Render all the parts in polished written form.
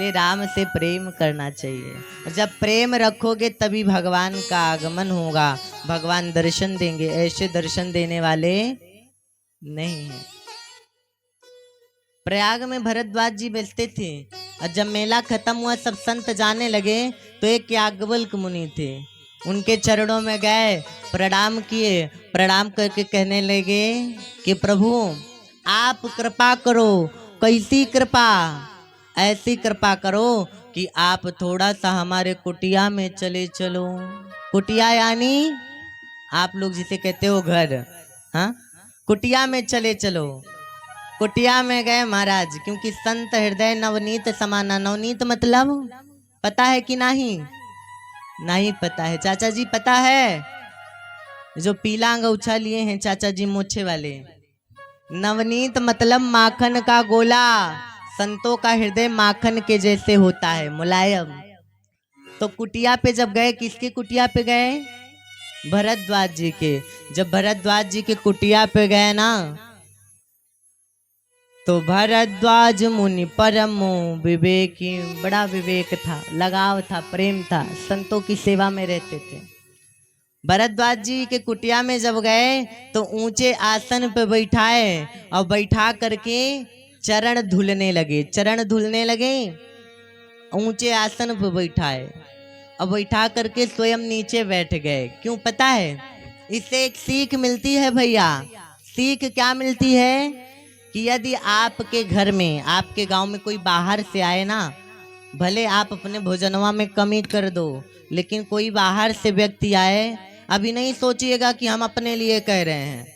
इसलिए राम से प्रेम करना चाहिए। जब प्रेम रखोगे तभी भगवान का आगमन होगा, भगवान दर्शन देंगे, ऐसे दर्शन देने वाले नहीं है। प्रयाग में भरद्वाज जी बैठते थे और जब मेला खत्म हुआ सब संत जाने लगे तो एक याज्ञवल्क्य मुनि थे, उनके चरणों में गए, प्रणाम किए, प्रणाम करके कहने लगे कि प्रभु आप कृपा करो। कैसी कृपा? ऐसी कृपा करो कि आप थोड़ा सा हमारे कुटिया में चले चलो। कुटिया यानी आप लोग जिसे कहते हो घर, हाँ, कुटिया में चले चलो। कुटिया में गए महाराज, क्योंकि संत हृदय नवनीत समाना। नवनीत मतलब पता है कि नहीं? नहीं पता है। चाचा जी पता है? जो पीला अंगूछा लिए हैं चाचा जी मोछे वाले, नवनीत मतलब माखन का गोला। संतों का हृदय माखन के जैसे होता है, मुलायम। तो कुटिया पे जब गए, किसके कुटिया पे गए? भरद्वाज जी के। जब भरद्वाज जी के कुटिया पे गए ना, तो भरद्वाज मुनि परमो विवेकी, बड़ा विवेक था, लगाव था, प्रेम था, संतों की सेवा में रहते थे। भरद्वाज जी के कुटिया में जब गए तो ऊंचे आसन पे बैठाए और बैठा करके चरण धुलने लगे। चरण धुलने लगे, ऊंचे आसन पे बैठाए और बैठा करके स्वयं नीचे बैठ गए। क्यों पता है? इससे एक सीख मिलती है भैया। सीख क्या मिलती है? कि यदि आपके घर में, आपके गांव में कोई बाहर से आए ना, भले आप अपने भोजनवा में कमी कर दो, लेकिन कोई बाहर से व्यक्ति आए, अभी नहीं सोचिएगा कि हम अपने लिए कह रहे हैं,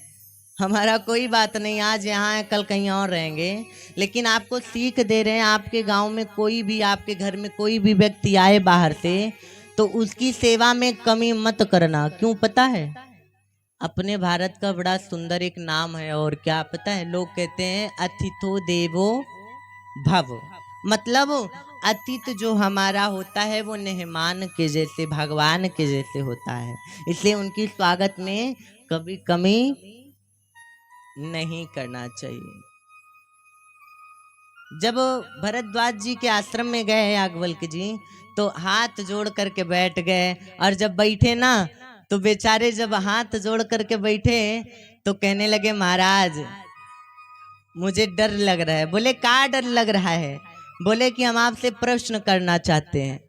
हमारा कोई बात नहीं, आज यहाँ है कल कहीं और रहेंगे, लेकिन आपको सीख दे रहे हैं। आपके गांव में कोई भी, आपके घर में कोई भी व्यक्ति आए बाहर से, तो उसकी सेवा में कमी मत करना। क्यों पता है? अपने भारत का बड़ा सुंदर एक नाम है, और क्या पता है? लोग कहते हैं अतिथो देवो भव, मतलब अतिथि जो हमारा होता है वो मेहमान के जैसे, भगवान के जैसे होता है। इसलिए उनकी स्वागत में कभी कमी नहीं करना चाहिए। जब भरद्वाज जी के आश्रम में गए याज्ञवल्क्य जी, तो हाथ जोड़ करके बैठ गए। और जब बैठे ना, तो बेचारे जब हाथ जोड़ करके बैठे तो कहने लगे महाराज मुझे डर लग रहा है। बोले क्या डर लग रहा है? बोले कि हम आपसे प्रश्न करना चाहते हैं।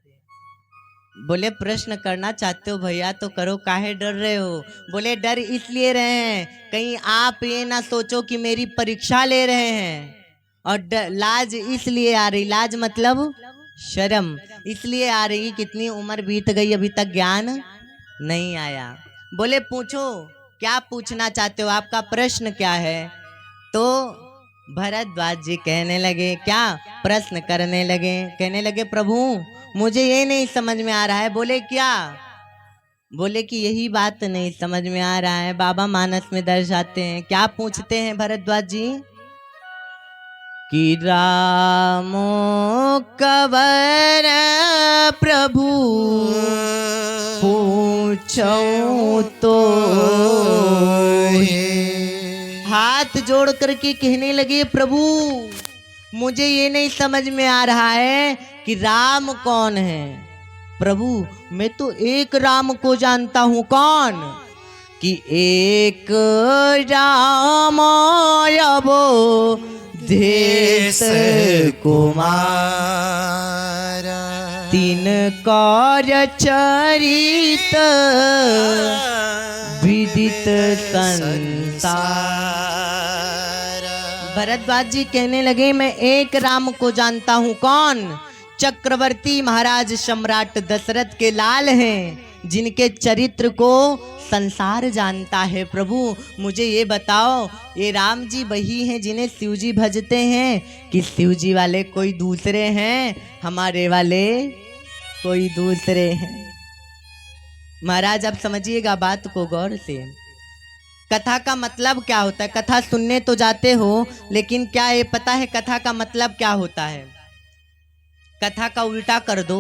बोले प्रश्न करना चाहते हो भैया तो करो, काहे डर रहे हो? बोले डर इसलिए रहे हैं कहीं आप ये ना सोचो कि मेरी परीक्षा ले रहे हैं, और लाज इसलिए आ रही, लाज मतलब शर्म, इसलिए आ रही कितनी उम्र बीत गई अभी तक ज्ञान नहीं आया। बोले पूछो क्या पूछना चाहते हो, आपका प्रश्न क्या है? तो भरद्वाज जी कहने लगे, क्या प्रश्न करने लगे, कहने लगे प्रभु मुझे ये नहीं समझ में आ रहा है। बोले क्या? बोले कि यही बात नहीं समझ में आ रहा है। बाबा मानस में दर्शाते हैं, क्या पूछते हैं भरद्वाज जी? कि रामो कवर प्रभु पूछो तो, हाथ जोड़ करके कहने लगे प्रभु मुझे ये नहीं समझ में आ रहा है कि राम कौन है। प्रभु मैं तो एक राम को जानता हूँ। कौन? कि एक राम अबो देश कुमार, तीन कार्य चरित विदित संसार। भरद्वाज जी कहने लगे मैं एक राम को जानता हूँ। कौन? चक्रवर्ती महाराज सम्राट दशरथ के लाल हैं, जिनके चरित्र को संसार जानता है। प्रभु मुझे ये बताओ, ये राम जी वही हैं जिन्हें शिव जी भजते हैं, कि शिव जी वाले कोई दूसरे हैं, हमारे वाले कोई दूसरे हैं? महाराज आप समझिएगा बात को गौर से। कथा का मतलब क्या होता है? कथा सुनने तो जाते हो, लेकिन क्या ये पता है कथा का मतलब क्या होता है? कथा का उल्टा कर दो,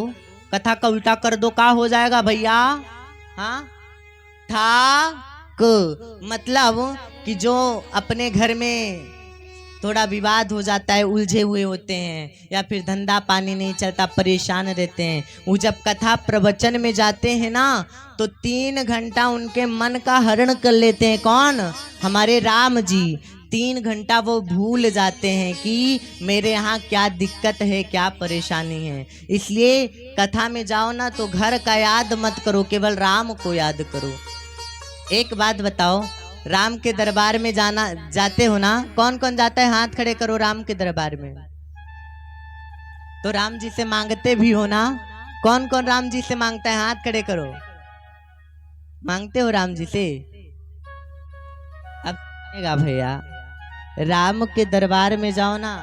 कथा का उल्टा कर दो, क्या हो जाएगा भैया? हाँ, ठाक, मतलब कि जो अपने घर में थोड़ा विवाद हो जाता है, उलझे हुए होते हैं, या फिर धंधा पानी नहीं चलता, परेशान रहते हैं, वो जब कथा प्रवचन में जाते हैं ना तो 3 घंटा उनके मन का हरण कर लेते हैं। कौन? हमारे राम जी। 3 घंटा वो भूल जाते हैं कि मेरे यहाँ क्या दिक्कत है, क्या परेशानी है। इसलिए कथा में जाओ ना तो घर का याद मत करो, केवल राम को याद करो। एक बात बताओ, राम के दरबार में जाते हो ना? कौन कौन जाता है? हाथ खड़े करो। राम के दरबार में तो राम जी से मांगते भी हो ना? कौन कौन राम जी से मांगता है? हाथ खड़े करो। मांगते हो राम जी से? अब भैया, राम के दरबार में जाओ ना।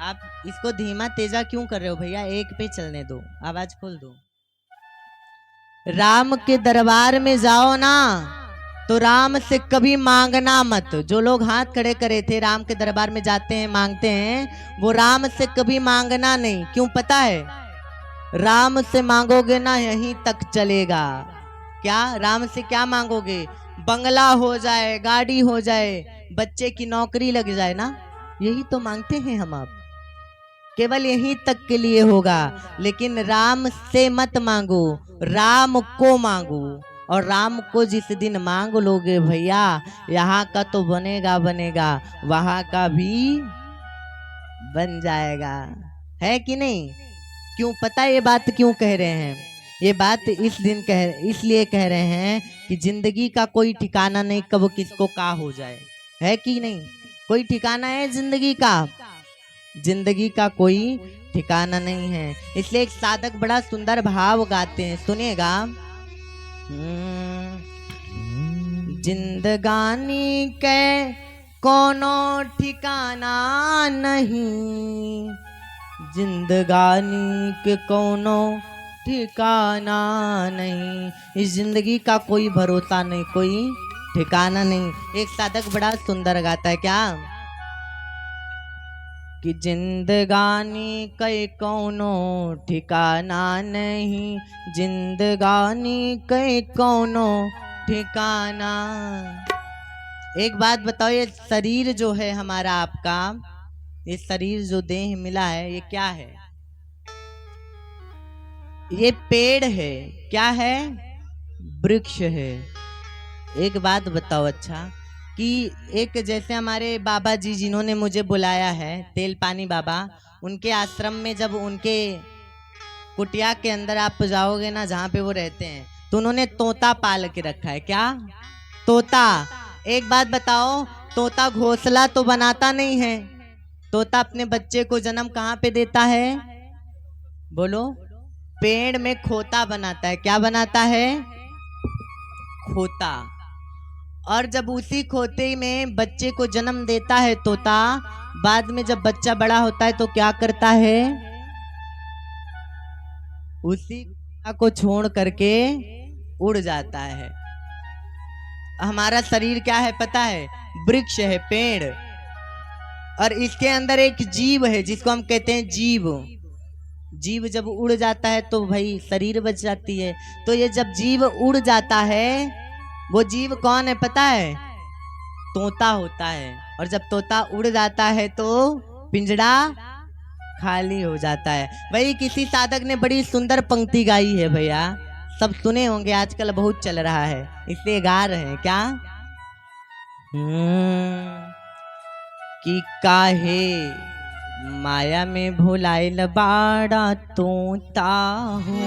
आप इसको धीमा तेजा क्यों कर रहे हो भैया? एक पे चलने दो, आवाज खोल दो। राम के दरबार में जाओ ना तो राम से कभी मांगना मत। जो लोग हाथ खड़े करे थे, राम के दरबार में जाते हैं, मांगते हैं, वो राम से कभी मांगना नहीं। क्यों पता है? राम से मांगोगे ना यहीं तक चलेगा। क्या? राम से क्या मांगोगे? बंगला हो जाए, गाड़ी हो जाए, बच्चे की नौकरी लग जाए ना, यही तो मांगते हैं हम। आप केवल यहीं तक के लिए होगा, लेकिन राम से मत मांगो, राम को मांगो। और राम को जिस दिन मांग लोगे भैया, यहाँ का तो बनेगा बनेगा, वहां का भी बन जाएगा। है कि नहीं? क्यों पता ये बात क्यों कह रहे हैं? ये बात इसलिए कह रहे हैं कि जिंदगी का कोई ठिकाना नहीं, कब किसको का हो जाए। है कि नहीं? कोई ठिकाना है जिंदगी का? जिंदगी का कोई ठिकाना नहीं है। इसलिए एक साधक बड़ा सुंदर भाव गाते हैं, सुनिएगा। जिंदगानी के कोनो ठिकाना नहीं, जिंदगानी के कोनो ठिकाना नहीं। इस जिंदगी का कोई भरोसा नहीं, कोई ठिकाना नहीं। एक साधक बड़ा सुंदर गाता है, क्या? कि जिंदगानी कई कौनो ठिकाना नहीं, जिंदगानी कई कौनो ठिकाना। एक बात बताओ, ये शरीर जो है हमारा, आपका ये शरीर जो देह मिला है, ये क्या है? ये पेड़ है। क्या है? वृक्ष है। एक बात बताओ, अच्छा, कि एक जैसे हमारे बाबा जी जिन्होंने मुझे बुलाया है, तेल पानी बाबा, उनके आश्रम में जब उनके कुटिया के अंदर आप जाओगे ना, जहाँ पे वो रहते हैं, तो उन्होंने तोता पाल के रखा है। क्या? तोता। एक बात बताओ, तोता घोंसला तो बनाता नहीं है। तोता अपने बच्चे को जन्म कहाँ पे देता है? बोलो। पेड़ में खोता बनाता है। क्या बनाता है? खोता। और जब उसी खोते में बच्चे को जन्म देता है तोता, बाद में जब बच्चा बड़ा होता है तो क्या करता है? उसी को छोड़ करके उड़ जाता है। हमारा शरीर क्या है पता है? वृक्ष है, पेड़। और इसके अंदर एक जीव है जिसको हम कहते हैं जीव। जीव जब उड़ जाता है तो भाई शरीर बच जाती है। तो ये जब जीव उड़ जाता है, वो जीव कौन है पता है? तोता होता है। और जब तोता उड़ जाता है तो पिंजड़ा खाली हो जाता है। वही किसी साधक ने बड़ी सुंदर पंक्ति गाई है भैया, सब सुने होंगे, आजकल बहुत चल रहा है इसलिए गा रहे हैं। क्या? कि काहे माया में भुलाइल बाड़ा तोता हो।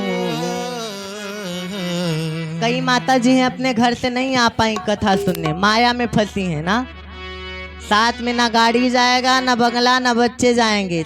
कई माता जी हैं अपने घर से नहीं आ पाई कथा सुनने, माया में फंसी हैं ना। साथ में ना गाड़ी जाएगा, ना बंगला, ना बच्चे जाएंगे।